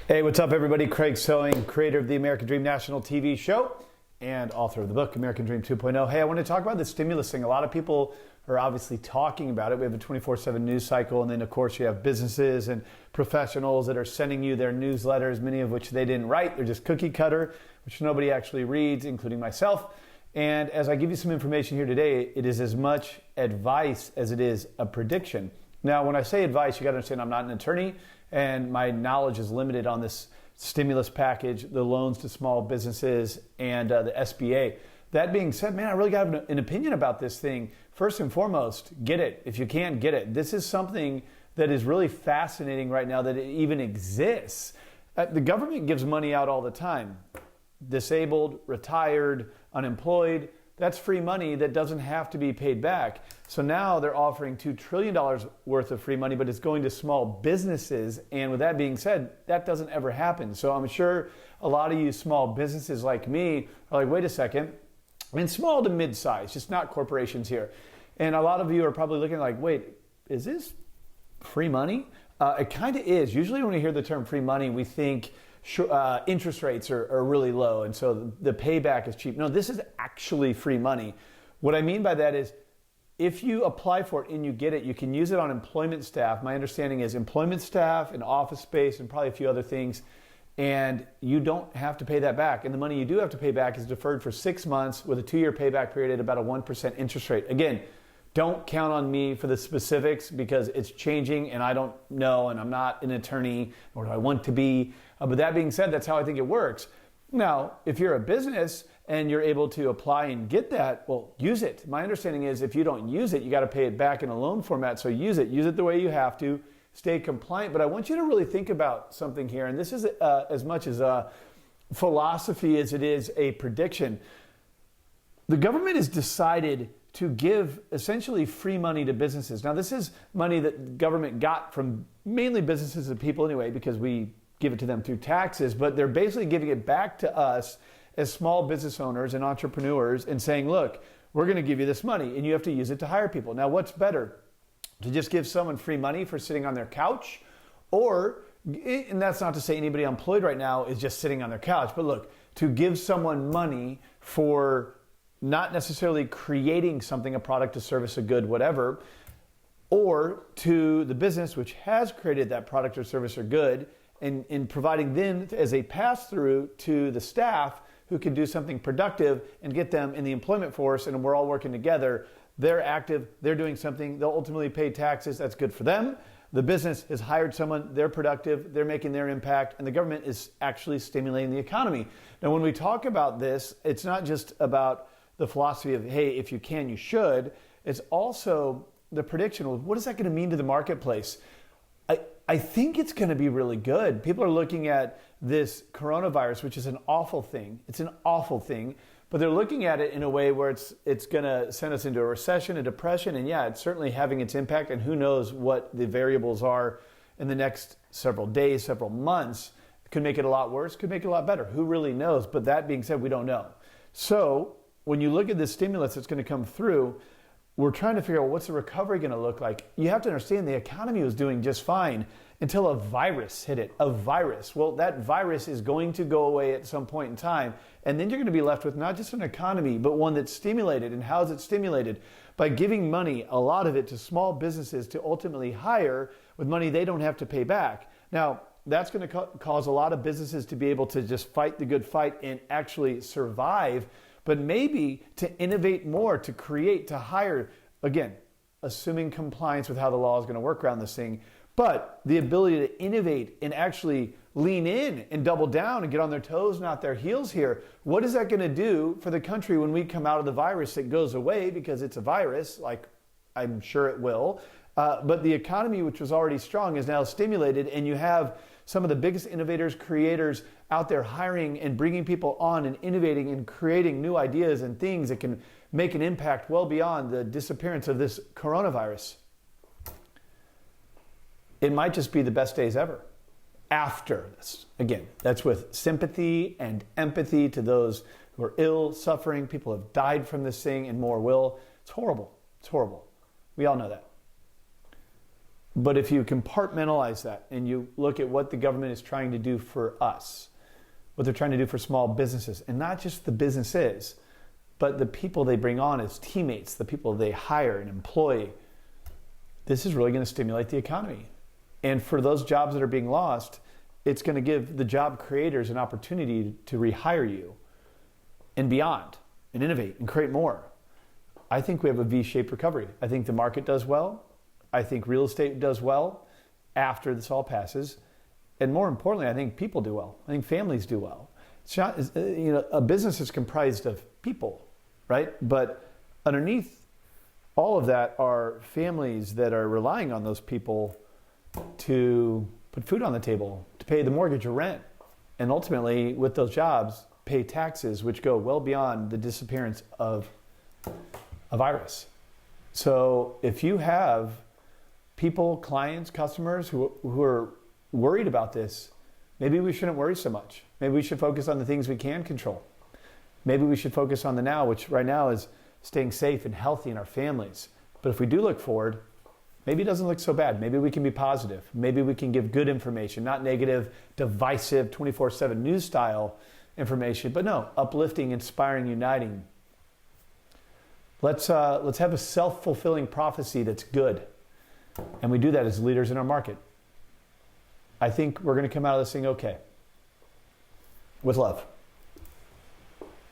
Hey, what's up, everybody? Craig Sewing, creator of the American Dream National TV show and author of the book, American Dream 2.0. Hey, I want to talk about the stimulus thing. A lot of people are obviously talking about it. We have a 24/7 news cycle, and then, of course, you have businesses and professionals that are sending you their newsletters, many of which they didn't write. They're just cookie cutter, which nobody actually reads, including myself. And as I give you some information here today, it is as much advice as it is a prediction. Now, when I say advice, you got to understand I'm not an attorney, and my knowledge is limited on this stimulus package, the loans to small businesses, and the SBA. That being said, man, I really got an opinion about this thing. First and foremost, get it. If you can't get it, this is something that is really fascinating right now that it even exists. The government gives money out all the time. Disabled, retired, unemployed, that's free money that doesn't have to be paid back. So now they're offering $2 trillion worth of free money, but it's going to small businesses. And with that being said, that doesn't ever happen. So I'm sure a lot of you small businesses like me are like, wait a second. I mean, small to mid-size, just not corporations here. And a lot of you are probably looking like, wait, is this free money? It kind of is. Usually when we hear the term free money, we think interest rates are really low, and so the payback is cheap. No, this is actually free money. What I mean by that is if you apply for it and you get it, you can use it on employment staff. My understanding is employment staff and office space and probably a few other things, and you don't have to pay that back. And the money you do have to pay back is deferred for 6 months with a 2-year payback period at about a 1% interest rate. Again, don't count on me for the specifics because it's changing and I don't know, and I'm not an attorney, nor do I want to be. But that being said, that's how I think it works. Now, if you're a business and you're able to apply and get that, well, use it. My understanding is if you don't use it, you got to pay it back in a loan format. So use it. Use it the way you have to. Stay compliant. But I want you to really think about something here. And this is as much as a philosophy as it is a prediction. The government has decided to give essentially free money to businesses. Now, this is money that government got from mainly businesses and people anyway, because we give it to them through taxes, but they're basically giving it back to us as small business owners and entrepreneurs and saying, look, we're going to give you this money and you have to use it to hire people. Now, what's better? To just give someone free money for sitting on their couch? Or, and that's not to say anybody employed right now is just sitting on their couch, but look, to give someone money for not necessarily creating something, a product, a service, a good, whatever, or to the business which has created that product or service or good, and in providing them as a pass-through to the staff who can do something productive and get them in the employment force, and we're all working together. They're active, they're doing something, they'll ultimately pay taxes, that's good for them. The business has hired someone, they're productive, they're making their impact, and the government is actually stimulating the economy. Now, when we talk about this, it's not just about the philosophy of, hey, if you can, you should. It's also the prediction of what is that going to mean to the marketplace? I think it's going to be really good. People are looking at this coronavirus, which is an awful thing. It's an awful thing, but they're looking at it in a way where it's going to send us into a recession, a depression, and yeah, it's certainly having its impact, and who knows what the variables are in the next several days, several months. It could make it a lot worse, could make it a lot better. Who really knows? But that being said, we don't know. So when you look at this stimulus that's going to come through, we're trying to figure out what's the recovery going to look like. You have to understand the economy was doing just fine until a virus hit it. A virus. Well, that virus is going to go away at some point in time, and then you're going to be left with not just an economy, but one that's stimulated. And how is it stimulated? By giving money, a lot of it, to small businesses to ultimately hire with money they don't have to pay back. Now, that's going to cause a lot of businesses to be able to just fight the good fight and actually survive, but maybe to innovate more, to create, to hire, again, assuming compliance with how the law is going to work around this thing, but the ability to innovate and actually lean in and double down and get on their toes, not their heels here. What is that going to do for the country when we come out of the virus? It goes away because it's a virus, like I'm sure it will, but the economy, which was already strong, is now stimulated, and you have some of the biggest innovators, creators out there hiring and bringing people on and innovating and creating new ideas and things that can make an impact well beyond the disappearance of this coronavirus. It might just be the best days ever after this. Again, that's with sympathy and empathy to those who are ill, suffering. People have died from this thing and more will. It's horrible. It's horrible. We all know that. But if you compartmentalize that and you look at what the government is trying to do for us, what they're trying to do for small businesses, and not just the businesses, but the people they bring on as teammates, the people they hire and employ, this is really going to stimulate the economy. And for those jobs that are being lost, it's going to give the job creators an opportunity to rehire you and beyond and innovate and create more. I think we have a V-shaped recovery. I think the market does well. I think real estate does well after this all passes. And more importantly, I think people do well. I think families do well. It's not, a business is comprised of people, right? But underneath all of that are families that are relying on those people to put food on the table, to pay the mortgage or rent. And ultimately, with those jobs, pay taxes, which go well beyond the disappearance of a virus. So if you have people, clients, customers who are worried about this, maybe we shouldn't worry so much. Maybe we should focus on the things we can control. Maybe we should focus on the now, which right now is staying safe and healthy in our families. But if we do look forward, maybe it doesn't look so bad. Maybe we can be positive. Maybe we can give good information, not negative, divisive, 24/7 news style information, but no, uplifting, inspiring, uniting. Let's have a self-fulfilling prophecy that's good. And we do that as leaders in our market. I think we're going to come out of this thing okay. With love.